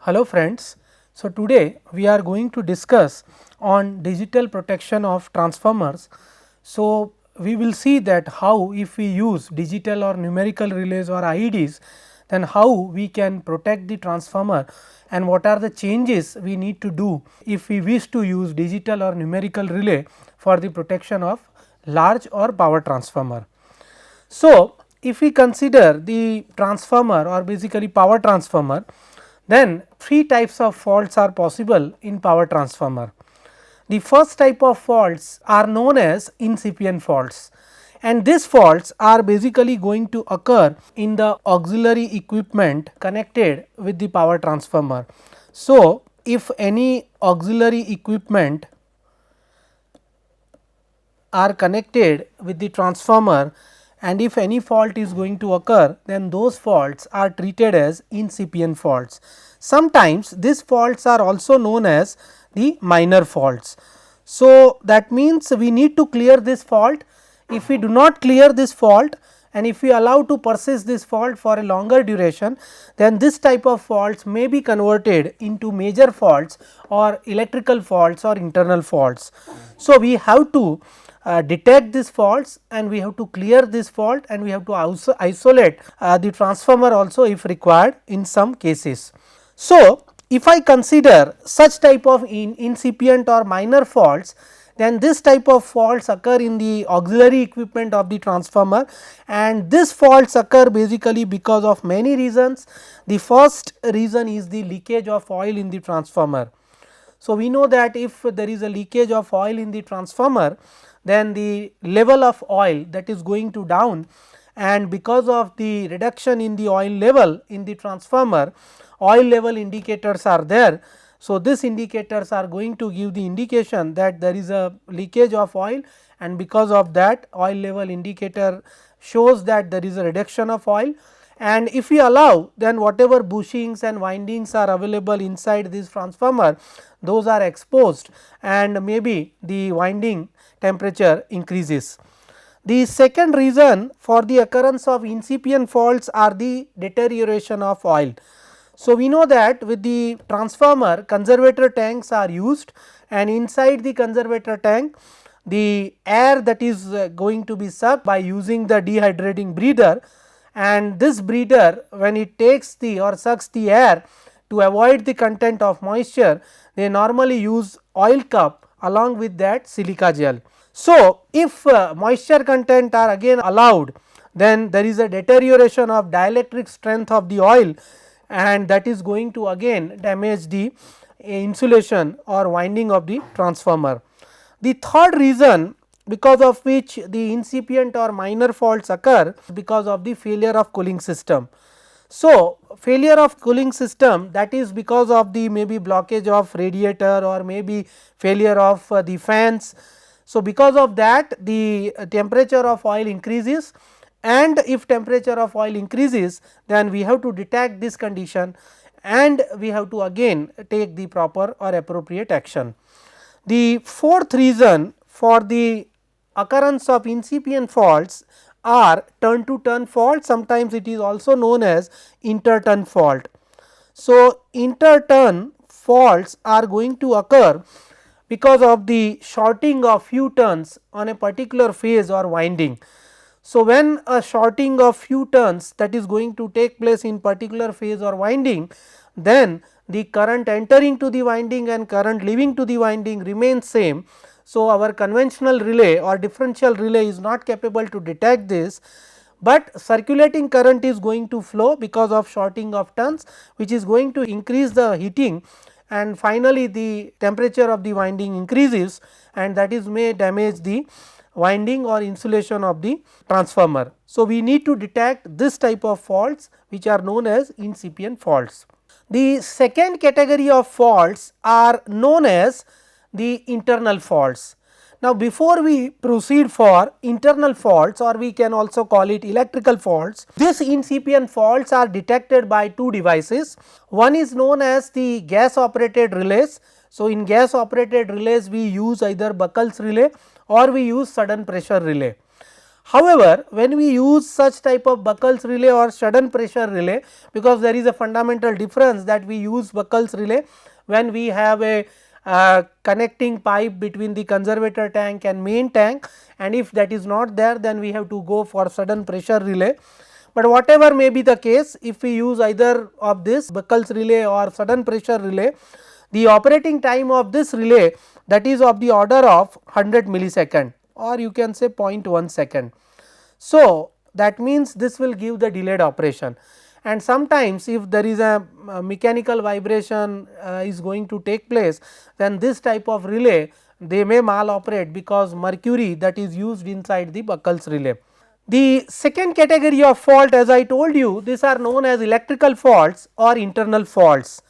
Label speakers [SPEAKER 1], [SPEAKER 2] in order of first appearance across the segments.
[SPEAKER 1] Hello friends. So, today we are going to discuss on digital protection of transformers. So, we will see that how if we use digital or numerical relays or IEDs, then how we can protect the transformer and what are the changes we need to do if we wish to use digital or numerical relay for the protection of large or power transformer. So, if we consider the transformer or basically power transformer, then three types of faults are possible in power transformer. The first type of faults are known as incipient faults, and these faults are basically going to occur in the auxiliary equipment connected with the power transformer. So, if any auxiliary equipment are connected with the transformer and if any fault is going to occur, then those faults are treated as incipient faults. Sometimes these faults are also known as the minor faults. So, that means we need to clear this fault. If we do not clear this fault and if we allow to persist this fault for a longer duration, then this type of faults may be converted into major faults or electrical faults or internal faults. So, we have to detect these faults and we have to clear this fault and we have to also isolate the transformer also if required in some cases. So, if I consider such type of incipient or minor faults, then this type of faults occur in the auxiliary equipment of the transformer, and these faults occur basically because of many reasons. The first reason is the leakage of oil in the transformer. So, we know that if there is a leakage of oil in the transformer, then the level of oil that is going to down, and because of the reduction in the oil level in the transformer, oil level indicators are there. So, these indicators are going to give the indication that there is a leakage of oil, and because of that oil level indicator shows that there is a reduction of oil. And if we allow, then whatever bushings and windings are available inside this transformer, those are exposed and maybe the winding temperature increases. The second reason for the occurrence of incipient faults are the deterioration of oil. So, we know that with the transformer conservator tanks are used, and inside the conservator tank the air that is going to be sucked by using the dehydrating breather, and this breather when it takes the or sucks the air to avoid the content of moisture, they normally use oil cup along with that silica gel. So, if moisture content are again allowed, then there is a deterioration of dielectric strength of the oil, and that is going to again damage the insulation or winding of the transformer. The third reason because of which the incipient or minor faults occur because of the failure of cooling system. So, failure of cooling system, that is because of the maybe blockage of radiator or maybe failure of the fans. So, because of that the temperature of oil increases, and if temperature of oil increases, then we have to detect this condition and we have to again take the proper or appropriate action. The fourth reason for the occurrence of incipient faults are turn to turn fault, sometimes it is also known as inter-turn fault. So, inter-turn faults are going to occur because of the shorting of few turns on a particular phase or winding. So, when a shorting of few turns that is going to take place in particular phase or winding, then the current entering to the winding and current leaving to the winding remains same. So, our conventional relay or differential relay is not capable to detect this, but circulating current is going to flow because of shorting of turns, which is going to increase the heating, and finally, the temperature of the winding increases, and that is may damage the winding or insulation of the transformer. So, we need to detect this type of faults which are known as incipient faults. The second category of faults are known as the internal faults. Now, before we proceed for internal faults, or we can also call it electrical faults, these incipient faults are detected by two devices. One is known as the gas operated relays. So, in gas operated relays we use either Buckles relay or we use sudden pressure relay. However, when we use such type of Buckles relay or sudden pressure relay, because there is a fundamental difference that we use Buckles relay when we have a connecting pipe between the conservator tank and main tank, and if that is not there, then we have to go for sudden pressure relay. But whatever may be the case, if we use either of this Buckles relay or sudden pressure relay, the operating time of this relay, that is of the order of 100 millisecond, or you can say 0.1 second. So, that means this will give the delayed operation, and sometimes if there is a mechanical vibration is going to take place, then this type of relay they may maloperate because mercury that is used inside the Buckles relay. The second category of fault, as I told you, these are known as electrical faults or internal faults,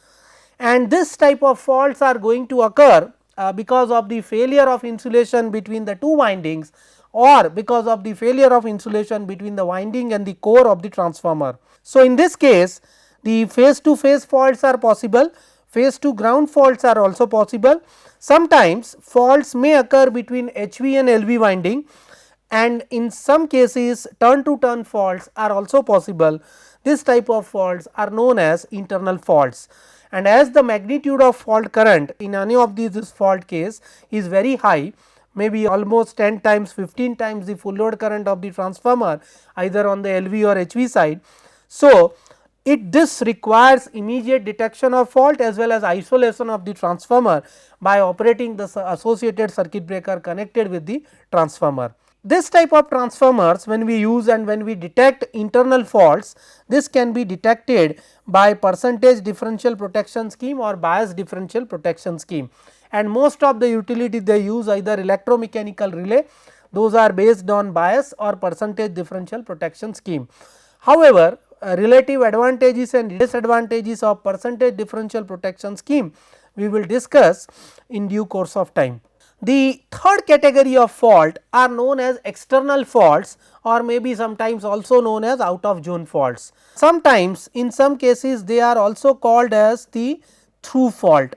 [SPEAKER 1] and this type of faults are going to occur because of the failure of insulation between the two windings, or because of the failure of insulation between the winding and the core of the transformer. So, in this case the phase to phase faults are possible, phase to ground faults are also possible. Sometimes faults may occur between HV and LV winding, and in some cases turn to turn faults are also possible. This type of faults are known as internal faults, and as the magnitude of fault current in any of these fault case is very high, maybe almost 10 times 15 times the full load current of the transformer either on the LV or HV side. So, this requires immediate detection of fault as well as isolation of the transformer by operating the associated circuit breaker connected with the transformer. This type of transformers when we use and when we detect internal faults, this can be detected by percentage differential protection scheme or bias differential protection scheme, and most of the utilities they use either electromechanical relay, those are based on bias or percentage differential protection scheme. However, relative advantages and disadvantages of percentage differential protection scheme we will discuss in due course of time. The third category of fault are known as external faults, or maybe sometimes also known as out of zone faults. Sometimes in some cases they are also called as the through fault.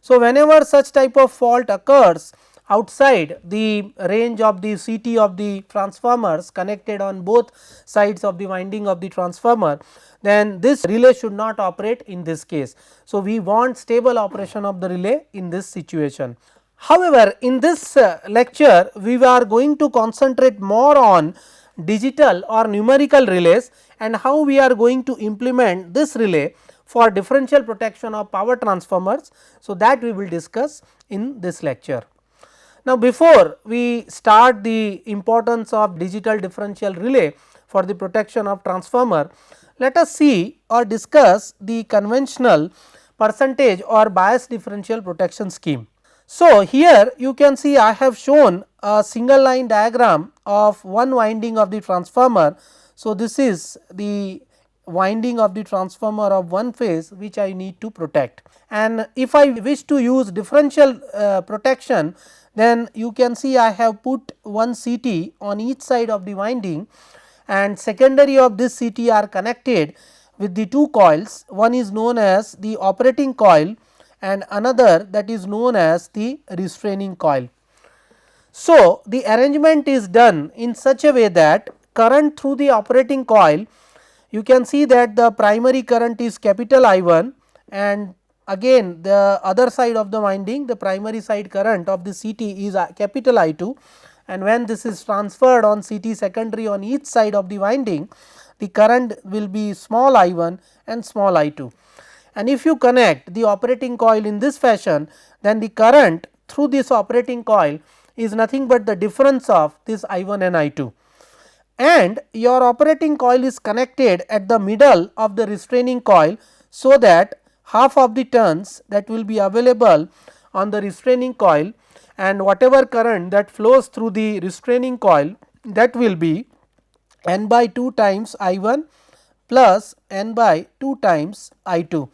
[SPEAKER 1] So, whenever such type of fault occurs outside the range of the CT of the transformers connected on both sides of the winding of the transformer, then this relay should not operate in this case. So, we want stable operation of the relay in this situation. However, in this lecture we are going to concentrate more on digital or numerical relays and how we are going to implement this relay for differential protection of power transformers. So, that we will discuss in this lecture. Now, before we start the importance of digital differential relay for the protection of transformer, let us see or discuss the conventional percentage or bias differential protection scheme. So, here you can see I have shown a single line diagram of one winding of the transformer. So, this is the winding of the transformer of one phase which I need to protect, and if I wish to use differential protection, then you can see I have put one CT on each side of the winding, and secondary of this CT are connected with the two coils. One is known as the operating coil and another that is known as the restraining coil. So, the arrangement is done in such a way that current through the operating coil, you can see that the primary current is capital I1, and again the other side of the winding, the primary side current of the CT is capital I2, and when this is transferred on CT secondary on each side of the winding, the current will be small I1 and small I2. And if you connect the operating coil in this fashion, then the current through this operating coil is nothing but the difference of this I1 and I2, and your operating coil is connected at the middle of the restraining coil, so that half of the turns that will be available on the restraining coil, and whatever current that flows through the restraining coil, that will be n by 2 times I1 plus n by 2 times I2.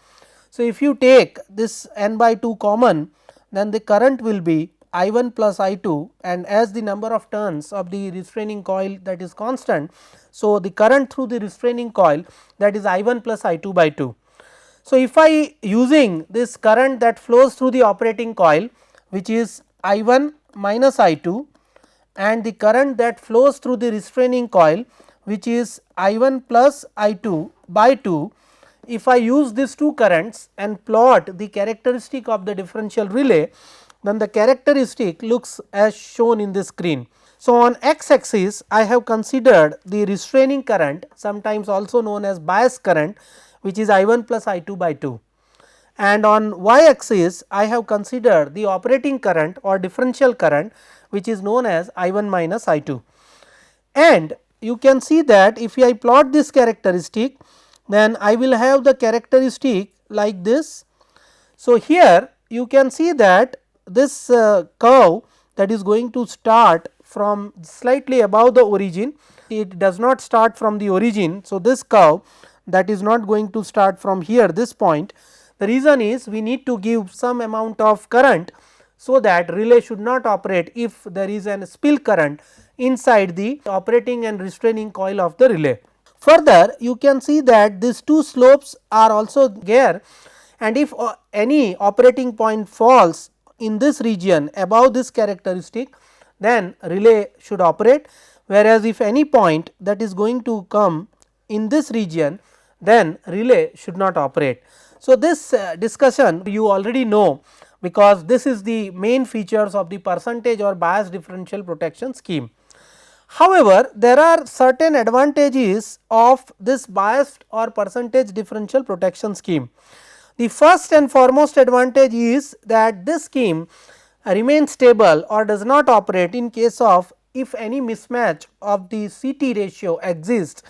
[SPEAKER 1] So, if you take this n by 2 common, then the current will be I1 plus I2, and as the number of turns of the restraining coil that is constant. So, the current through the restraining coil, that is I1 plus I2 by 2. So, if I using this current that flows through the operating coil, which is I1 minus I2, and the current that flows through the restraining coil, which is I 1 plus I 2 by 2. If I use these two currents and plot the characteristic of the differential relay, then the characteristic looks as shown in the screen. So, on x axis I have considered the restraining current, sometimes also known as bias current, which is I 1 plus I 2 by 2, and on y axis I have considered the operating current or differential current, which is known as I 1 minus I 2. And you can see that if I plot this characteristic, then I will have the characteristic like this. So, here you can see that this curve that is going to start from slightly above the origin, it does not start from the origin. So, this curve that is not going to start from here, this point. The reason is we need to give some amount of current, so that relay should not operate if there is an spill current inside the operating and restraining coil of the relay. Further, you can see that these two slopes are also there, and if any operating point falls in this region above this characteristic, then relay should operate, whereas if any point that is going to come in this region, then relay should not operate. So, this discussion you already know, because this is the main features of the percentage or bias differential protection scheme. However, there are certain advantages of this biased or percentage differential protection scheme. The first and foremost advantage is that this scheme remains stable or does not operate in case of if any mismatch of the CT ratio exists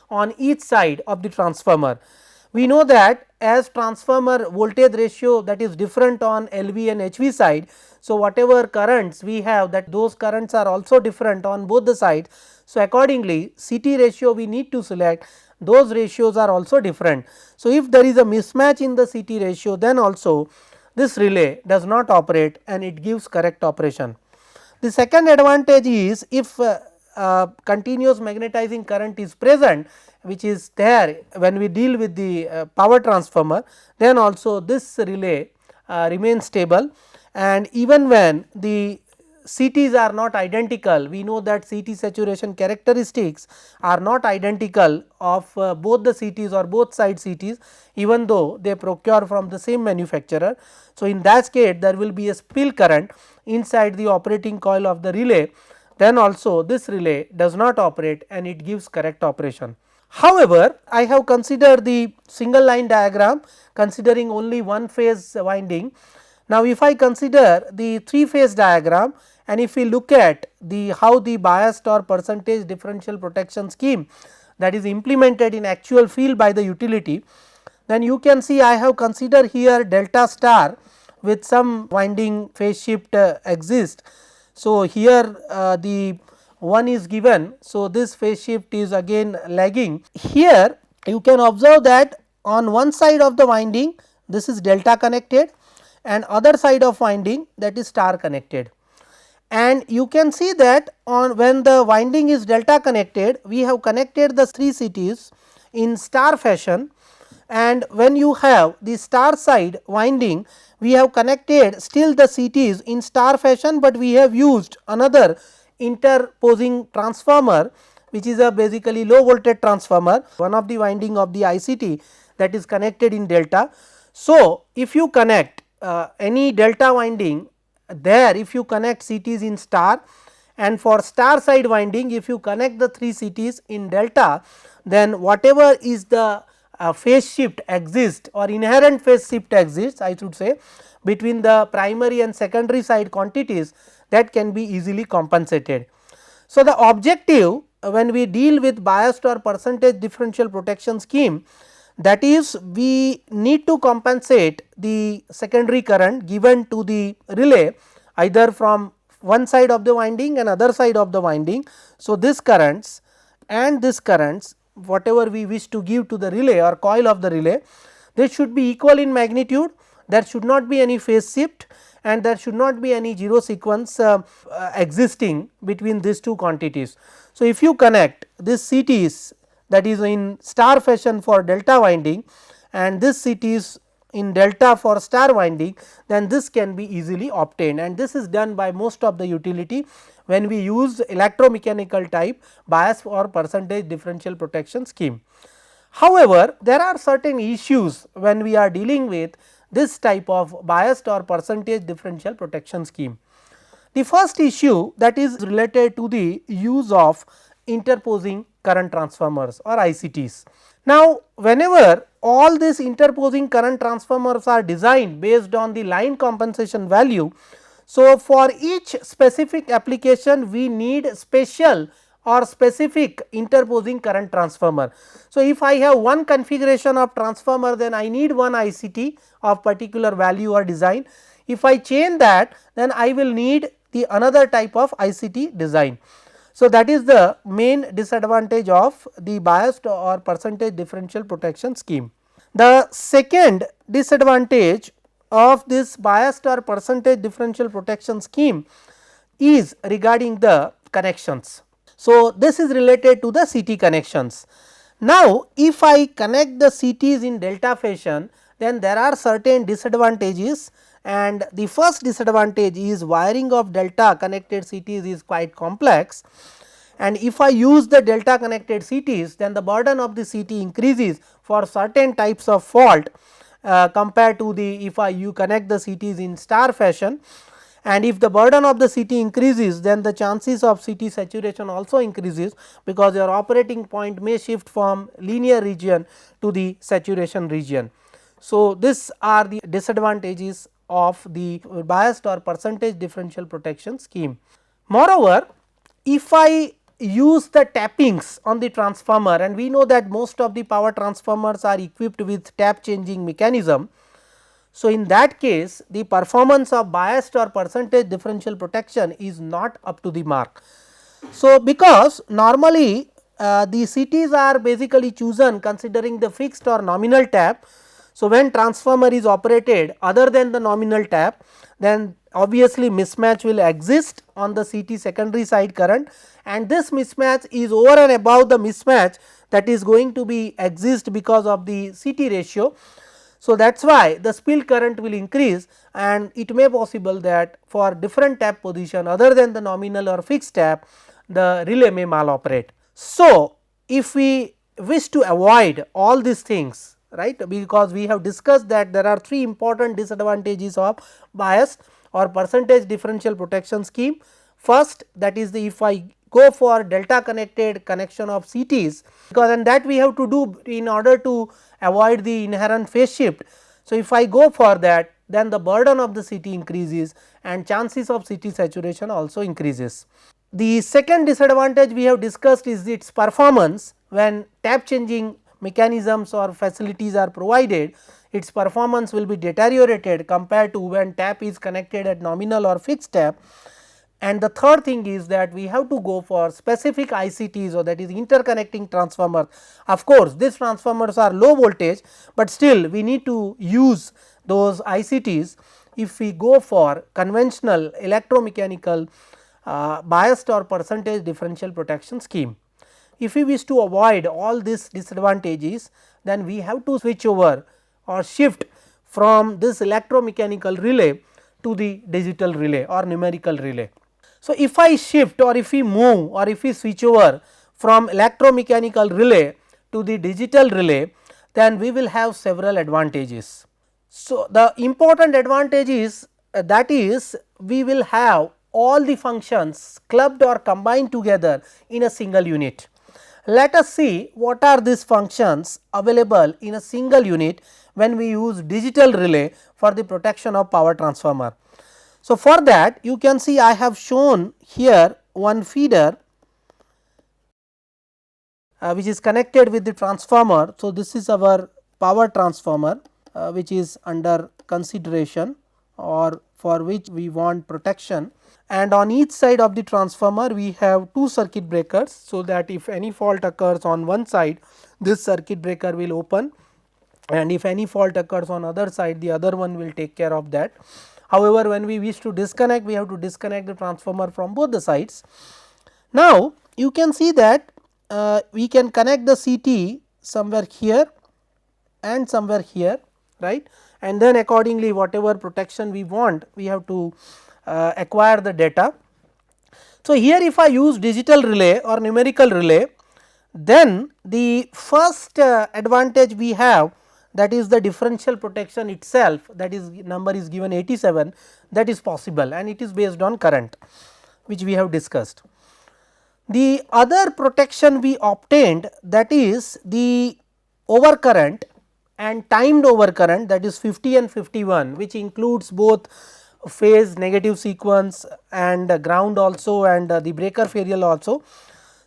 [SPEAKER 1] on each side of the transformer. We know that as transformer voltage ratio that is different on LV and HV side. So, whatever currents we have, that those currents are also different on both the sides. So, accordingly CT ratio we need to select, those ratios are also different. So, if there is a mismatch in the CT ratio, then also this relay does not operate and it gives correct operation. The second advantage is if continuous magnetizing current is present, which is there when we deal with the power transformer, then also this relay remains stable, and even when the CTs are not identical, we know that CT saturation characteristics are not identical of both the CTs or both side CTs, even though they procure from the same manufacturer. So, in that case there will be a spill current inside the operating coil of the relay, then also this relay does not operate and it gives correct operation. However, I have considered the single line diagram considering only one phase winding. Now, if I consider the 3 phase diagram and if we look at the how the biased or percentage differential protection scheme that is implemented in actual field by the utility, then you can see I have considered here delta star with some winding phase shift exists. So, here the one is given. So, this phase shift is again lagging. Here you can observe that on one side of the winding this is delta connected and other side of winding that is star connected. And you can see that on when the winding is delta connected, we have connected the 3 CTs in star fashion, and when you have the star side winding, we have connected still the CTs in star fashion, but we have used another interposing transformer, which is a basically low voltage transformer, one of the winding of the ICT that is connected in delta. So, if you connect any delta winding there, if you connect CTs in star, and for star side winding if you connect the 3 CTs in delta, then whatever is the phase shift exists or inherent phase shift exists, I should say, between the primary and secondary side quantities, that can be easily compensated. So, the objective when we deal with biased or percentage differential protection scheme, that is we need to compensate the secondary current given to the relay either from one side of the winding and other side of the winding. So, this currents and this currents whatever we wish to give to the relay or coil of the relay, they should be equal in magnitude, there should not be any phase shift and there should not be any zero sequence existing between these two quantities. So, if you connect this CTs that is in star fashion for delta winding and this CTs in delta for star winding, then this can be easily obtained, and this is done by most of the utility when we use electromechanical type bias or percentage differential protection scheme. However, there are certain issues when we are dealing with this type of biased or percentage differential protection scheme. The first issue that is related to the use of interposing current transformers or ICTs. Now, whenever all these interposing current transformers are designed based on the line compensation value, so for each specific application we need special or specific interposing current transformer. So, if I have one configuration of transformer, then I need one ICT of particular value or design. If I change that, then I will need the another type of ICT design. So, that is the main disadvantage of the biased or percentage differential protection scheme. The second disadvantage of this biased or percentage differential protection scheme is regarding the connections. So, this is related to the CT connections. Now, if I connect the CTs in delta fashion, then there are certain disadvantages, and the first disadvantage is wiring of delta connected CTs is quite complex, and if I use the delta connected CTs, then the burden of the CT increases for certain types of fault compared to the if you connect the CTs in star fashion. And if the burden of the CT increases, then the chances of CT saturation also increases, because your operating point may shift from linear region to the saturation region. So, these are the disadvantages of the biased or percentage differential protection scheme. Moreover, if I use the tappings on the transformer, and we know that most of the power transformers are equipped with tap changing mechanism. So, in that case the performance of biased or percentage differential protection is not up to the mark. So, because normally the CTs are basically chosen considering the fixed or nominal tap. So, when transformer is operated other than the nominal tap, then obviously mismatch will exist on the CT secondary side current, and this mismatch is over and above the mismatch that is going to be exist because of the CT ratio. So, that is why the spill current will increase, and it may possible that for different tap position other than the nominal or fixed tap, the relay may maloperate. So, if we wish to avoid all these things, right, because we have discussed that there are three important disadvantages of biased or percentage differential protection scheme. First, that is the if I go for delta connected connection of CTs, because and that we have to do in order to avoid the inherent phase shift. So, if I go for that, then the burden of the CT increases and chances of CT saturation also increases. The second disadvantage we have discussed is its performance. When tap changing mechanisms or facilities are provided, its performance will be deteriorated compared to when tap is connected at nominal or fixed tap. And the third thing is that we have to go for specific ICTs, or that is interconnecting transformer. Of course, these transformers are low voltage, but still we need to use those ICTs if we go for conventional electromechanical biased or percentage differential protection scheme. If we wish to avoid all these disadvantages, then we have to switch over or shift from this electromechanical relay to the digital relay or numerical relay. So, if I shift or if we move or if we switch over from electromechanical relay to the digital relay, then we will have several advantages. So, the important advantage is that is we will have all the functions clubbed or combined together in a single unit. Let us see what are these functions available in a single unit when we use digital relay for the protection of power transformer. So, for that you can see I have shown here one feeder which is connected with the transformer. So, this is our power transformer which is under consideration or for which we want protection, and on each side of the transformer we have two circuit breakers. So, that if any fault occurs on one side, this circuit breaker will open, and if any fault occurs on other side, the other one will take care of that. However, when we wish to disconnect, we have to disconnect the transformer from both the sides. Now, you can see that we can connect the CT somewhere here and somewhere here, right, and then accordingly whatever protection we want, we have to acquire the data. So, here if I use digital relay or numerical relay, then the first advantage we have, that is the differential protection itself, that is number is given 87, that is possible and it is based on current which we have discussed. The other protection we obtained, that is the overcurrent and timed overcurrent, that is 50 and 51, which includes both phase negative sequence and ground also and the breaker failure also.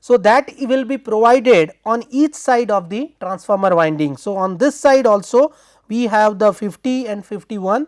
[SPEAKER 1] So, that will be provided on each side of the transformer winding. So, on this side also we have the 50 and 51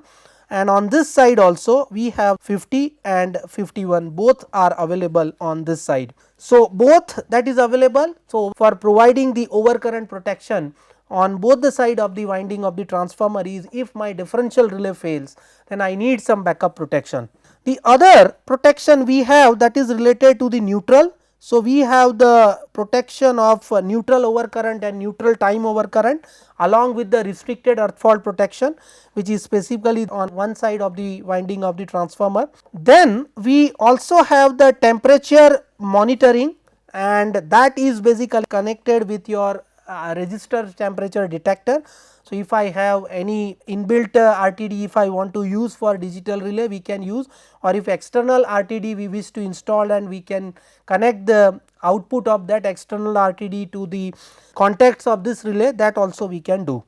[SPEAKER 1] and on this side also we have 50 and 51, both are available on this side. So, both that is available. So, for providing the overcurrent protection on both the side of the winding of the transformer is, if my differential relay fails, then I need some backup protection. The other protection we have, that is related to the neutral. So, we have the protection of neutral overcurrent and neutral time overcurrent along with the restricted earth fault protection, which is specifically on one side of the winding of the transformer. Then we also have the temperature monitoring, and that is basically connected with your register temperature detector. So, if I have any inbuilt RTD, if I want to use for digital relay, we can use, or if external RTD we wish to install and we can connect the output of that external RTD to the contacts of this relay, that also we can do.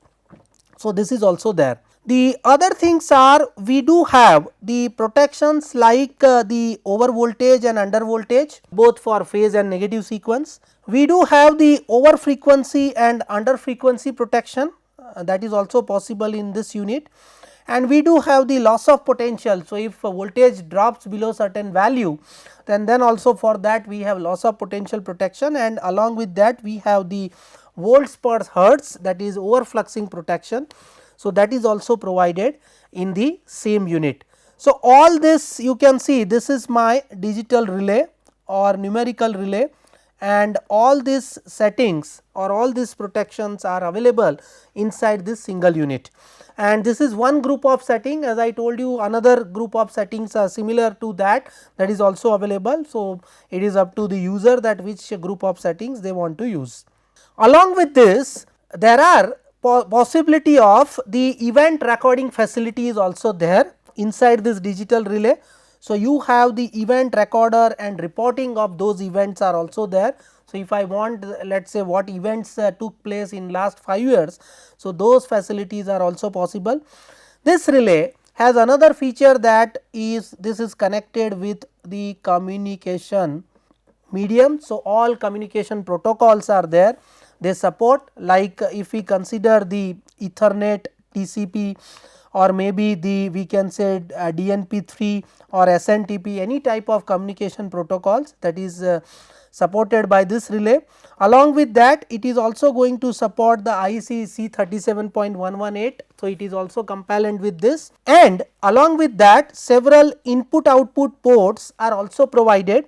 [SPEAKER 1] So, this is also there. The other things are, we do have the protections like the over voltage and under voltage, both for phase and negative sequence. We do have the over frequency and under frequency protection, that is also possible in this unit, and we do have the loss of potential. So, if voltage drops below certain value, then also for that we have loss of potential protection, and along with that we have the volts per hertz, that is overfluxing protection. So, that is also provided in the same unit. So, all this you can see, this is my digital relay or numerical relay, and all these settings or all these protections are available inside this single unit. And this is one group of setting, as I told you, another group of settings are similar to that, that is also available. So, it is up to the user that which group of settings they want to use. Along with this, there are possibility of the event recording facility is also there inside this digital relay. So, you have the event recorder and reporting of those events are also there. So, if I want, let us say what events took place in last 5 years, so those facilities are also possible. This relay has another feature, that is, this is connected with the communication medium. So, all communication protocols are there, they support, like if we consider the Ethernet, TCP, or maybe the we can say DNP3 or SNTP, any type of communication protocols that is supported by this relay. Along with that, it is also going to support the IEC C37.118. So, it is also compliant with this, and along with that several input output ports are also provided,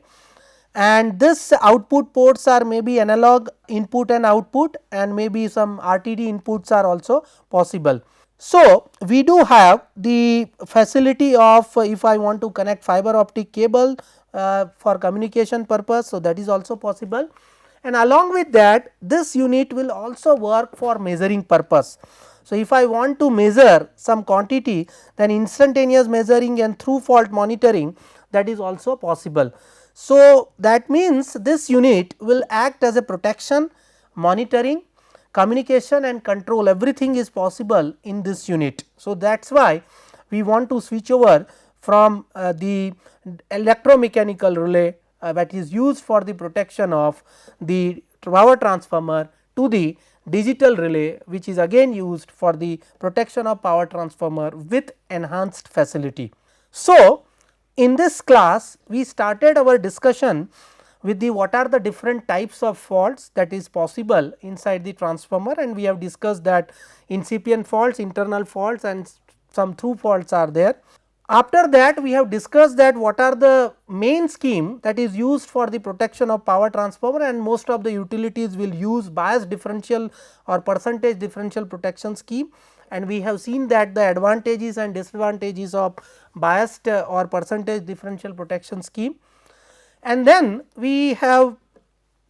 [SPEAKER 1] and this output ports are maybe analog input and output, and maybe some RTD inputs are also possible. So, we do have the facility of if I want to connect fiber optic cable for communication purpose. So, that is also possible, and along with that this unit will also work for measuring purpose. So, if I want to measure some quantity, then instantaneous measuring and through fault monitoring, that is also possible. So, that means this unit will act as a protection, monitoring, communication and control, everything is possible in this unit. So, that is why we want to switch over from the electromechanical relay that is used for the protection of the power transformer to the digital relay, which is again used for the protection of power transformer with enhanced facility. So, in this class we started our discussion with the what are the different types of faults that is possible inside the transformer, and we have discussed that incipient faults, internal faults and some through faults are there. After that we have discussed that what are the main scheme that is used for the protection of power transformer, and most of the utilities will use bias differential or percentage differential protection scheme, and we have seen that the advantages and disadvantages of biased or percentage differential protection scheme. And then we have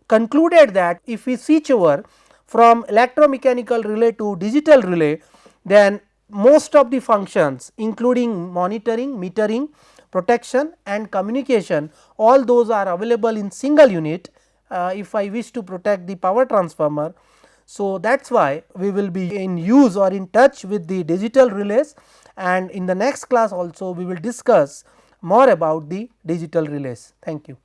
[SPEAKER 1] concluded that if we switch over from electromechanical relay to digital relay, then most of the functions including monitoring, metering, protection and communication, all those are available in single unit if I wish to protect the power transformer. So, that is why we will be in use or in touch with the digital relays, and in the next class also we will discuss more about the digital relays. Thank you.